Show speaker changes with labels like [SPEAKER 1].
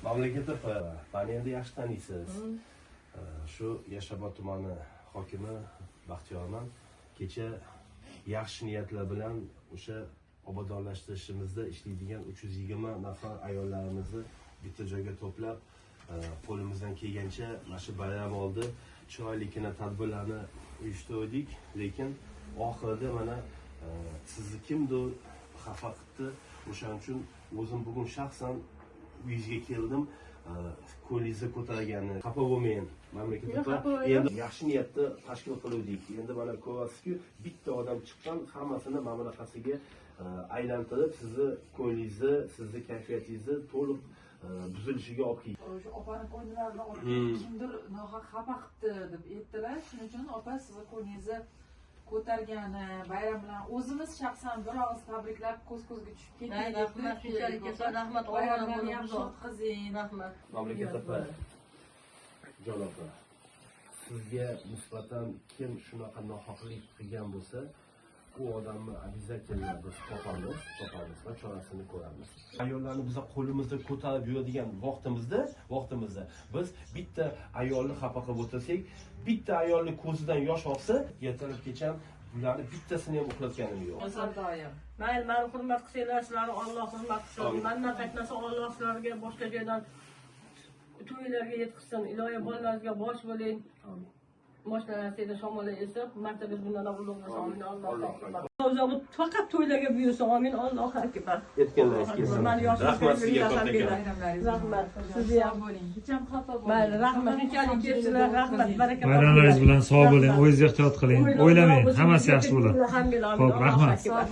[SPEAKER 1] Mamlakat opa, beni endi yaxshi taniysiz. Shu Yashnobod tumani hokimi Baxtiyorman. Kecha yaxshi niyatlar bilan o'sha obodonlashtirishimizda ishlaydigan 320 nafar ayollarimizni bitta joyga to'plab, qo'limizdan kelgancha mana shu bayram oldi chiroylikina tadbirlarni uyushtirdik, lekin oxirida mana sizni kimdir xafa qildi. O'shaning uchun o'zim bugun shaxsan uyingizga keldim. Qo'lingizni ko'targani xafa bo'lmang. Mamlakat opa, endi yaxshi niyatda tashkil qiluvdik. Endi mana ko'ryapsizki, bitta odam chiqqan, hammasini mana bunaqasiga aylantirib, sizni qo'lingizni, sizni kayfiyatingizni to'liq buzilishiga olib keldi.
[SPEAKER 2] O'sha opani qo'ynilarini olib kimdir nohaq xafa qildi deb aytdilar. Shuning uchun opa sizni qo'lingizni ko'targani, bayram bilan o'zimiz shaxsan bir og'iz tabriklab ko'z-ko'zga tushib ketdik.
[SPEAKER 3] Rahmat, shunchalik esa rahmat,
[SPEAKER 2] bayramlarni yaxshi o'tkazing.
[SPEAKER 3] Rahmat.
[SPEAKER 1] Mamlakat opa, jon opa, sizga nisbatan kim shunaqa nohaqlik qilgan bo'lsa, u odamni обязательно biz topamiz va chorasini ko'ramiz. Ayollarni biz qo'limizda ko'tarib yuradigan vaqtimizda biz bitta ayolni xafa qilib o'tirsak, bitta ayolni ko'zidan yosh oqsa, ertalabgacha bularni bittasini ham uxlatganim yo'q.
[SPEAKER 2] Doim.
[SPEAKER 3] Mayli, meni hurmat qilsanglar, sizlarni Alloh hurmat qilsin. Mendan qaytmasa Alloh sizlarga boshqa joydan to'ylarga yetkazsin. Iloyo bolalaringizga bosh bo'ling. Mashinalarida shamolla esib, martabasiz bundan ulug'lasin. Alloh faqat to'ylarga buyursin. Amin. Allohu akbar.
[SPEAKER 1] Aytganlaringiz kelsin. Rahmat sizga katta.
[SPEAKER 3] Rahmat. Sizga ham bo'ling. Hech ham xafa bo'lmang. Mayli, rahmat. Shunchalik kelibsizlar. Rahmat, baraka.
[SPEAKER 4] Bayramlaringiz bilan sog' bo'ling, o'zingiz ehtiyot qiling. O'ylamang, hammasi yaxshi bo'ladi.
[SPEAKER 3] Alhamdulillah.
[SPEAKER 4] Xo'p, rahmat.